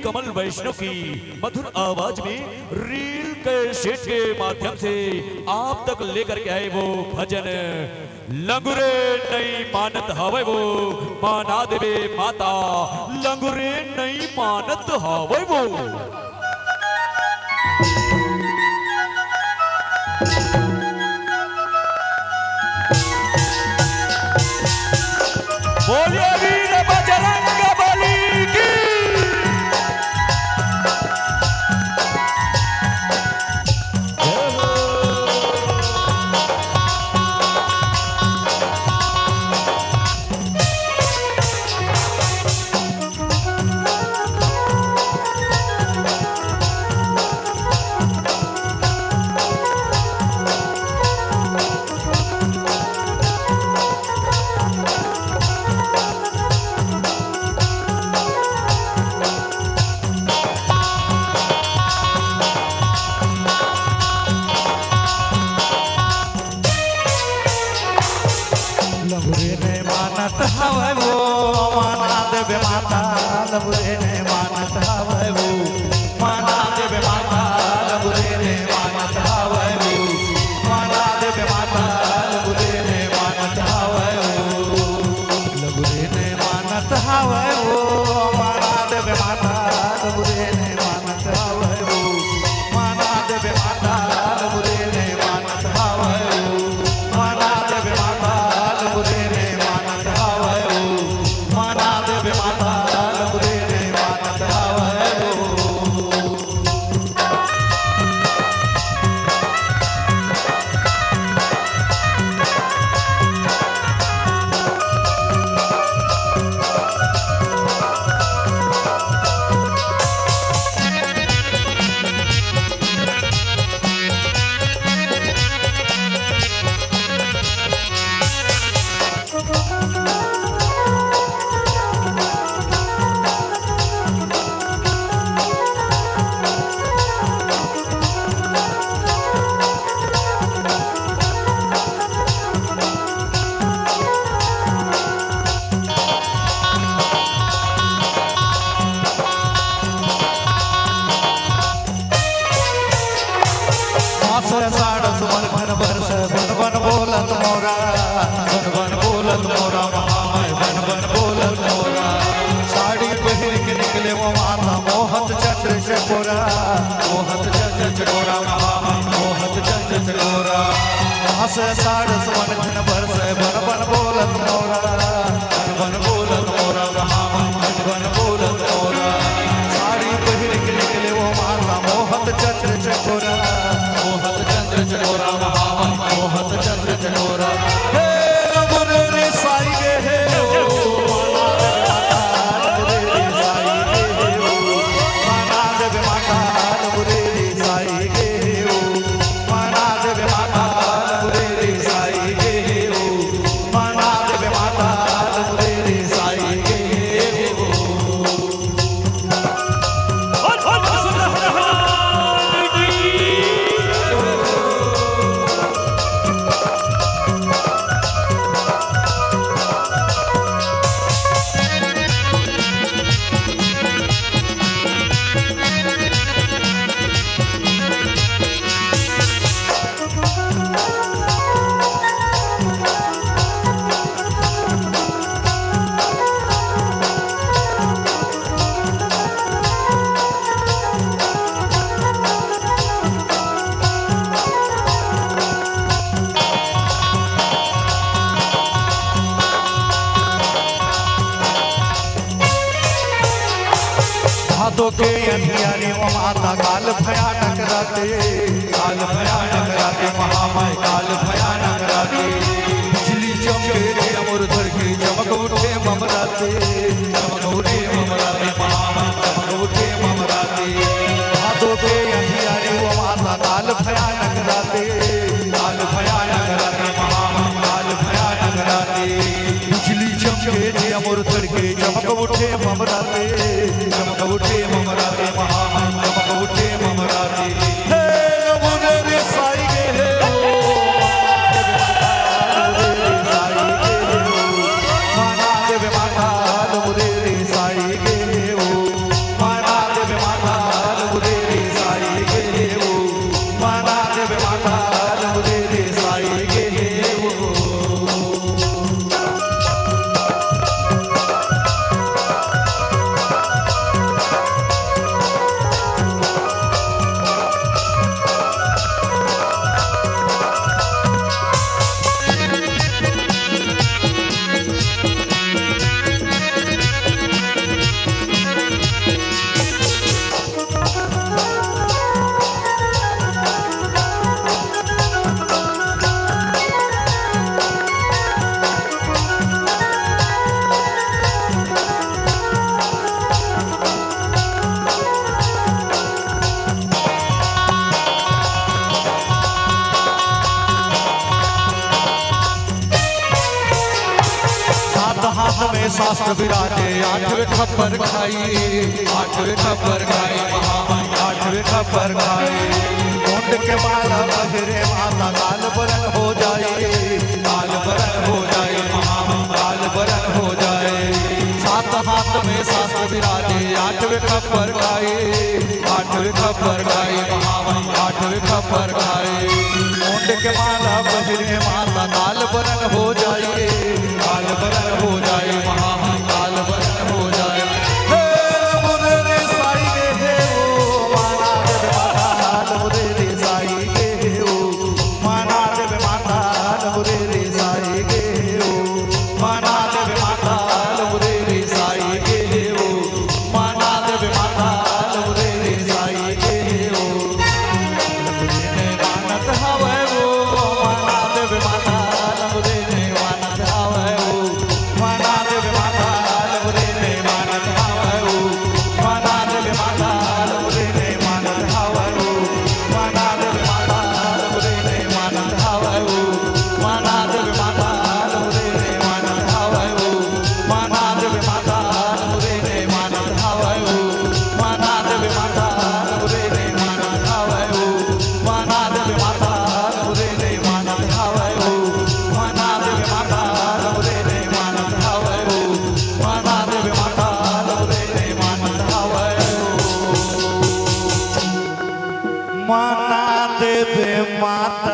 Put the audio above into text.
कमल वैष्णव की मधुर आवाज में रील कैसेट के माध्यम से आप तक लेकर के आए वो भजन लंगुरे नहीं मानत हवे वो माना देवे माता लंगुरे नहीं मानत हवे वो। बोलिए वीर बजरंग बली की। लंगुरे ने मानत हवे वो माना देवे माता लंगुरे ने मानत हवे वो माना देवे माता लंगुरे ने मानत हवे वो माना देवे माता लंगुरे ने मानत हवे वो लंगुरे ने मानत हवे वो माना देवे माता लंगुरे ने मानत हवे वो माना देवे माता लंगुरे ने मानत हवे वो माना देवे माता लंगुरे ने मानत हवे वो माना देवे माता लंगुरे ने मानत हवे वो। साड़स मन भन बरस बन बन बोलत मोरा बन बन बोलत मोरा महामाय बन बन बोलत मोरा साड़ी पहन के निकले वो माता मोहत चक्र चकोरा मोहत चक्र चकोरा महामाय मोहत चक्र चकोरा हंस साड़स मन भन बरस बन बन बोलत मोरा बन बन बोलत मोरा महामाय बन बन बोलत मोरा साड़ी पहन के निकले वो माता मोहत चक्र चकोरा मोहत चंद्र चकोरा महामाय मोहत चंद्र चकोरा हे लंगुरे रे साई गे हे माना देवे माता लंगुरे रे साई गे माना देवे माता लंगुरे रे साई गे माना देवे माता लंगुरे रे साई गे भादों के अंधियारे वो माता काल भयानक राते महामाय काल भयानक राते बिजली चमके रे अमर धर के चमक उठे ममराते चमक उठे ममराते महामाय चमक उठे ममराते भादों के अंधियारे वो माता काल भयानक राते महामाय काल भयानक राते बिजली चमके रे अमर धर के चमक उठे ममराते चमक उठे ममराते महामाय चमक उठे ममराते हे लंगुरे रे साई गे हे माना देवे माता लंगुरे रे साई गे माना शास्त्र विराजे आठवें खबर खाई, आठवें खबर खाई, आठवें खबर खाई। मुंड के माला बहरे माता काल बरन हो जाए, काल बरन हो जाए, काल बरन हो जाए। सात हाथ में शास्त्र विराजे आठवें खबर खाई, आठवें खबर खाई, आठवें खबर खाई। मुंड के माला बहरे माता काल बरन हो जाए, काल बरन हो जाए, काल बरन हो जाए। हे मुरे रे साई गे हो माना देव माता, मुरे रे साई गे हो माना देव माता, मुरे रे साई गे हो माना देव माता, मुरे रे साई गे हो माना देव माता, मुरे रे साई गे हो। मानत हवे वो माना देव माता, मुरे रे मानत हवे वो माना देव माता, मुरे रे मानत हवे वो माना देव माता, मुरे रे मानत हवे वो माना देव माता, मुरे रे मानत हवे वो माना देव माता, मुरे रे मानत हवे वो माना देव माता, मुरे रे मानत हवे वो माना देव माता, मुरे रे मानत हवे वो माना देव माता, मुरे रे मानत हवे वो माना देव माता, मुरे रे मानत हवे वो माना देव माता, मुरे रे मानत हवे वो माना देव माता।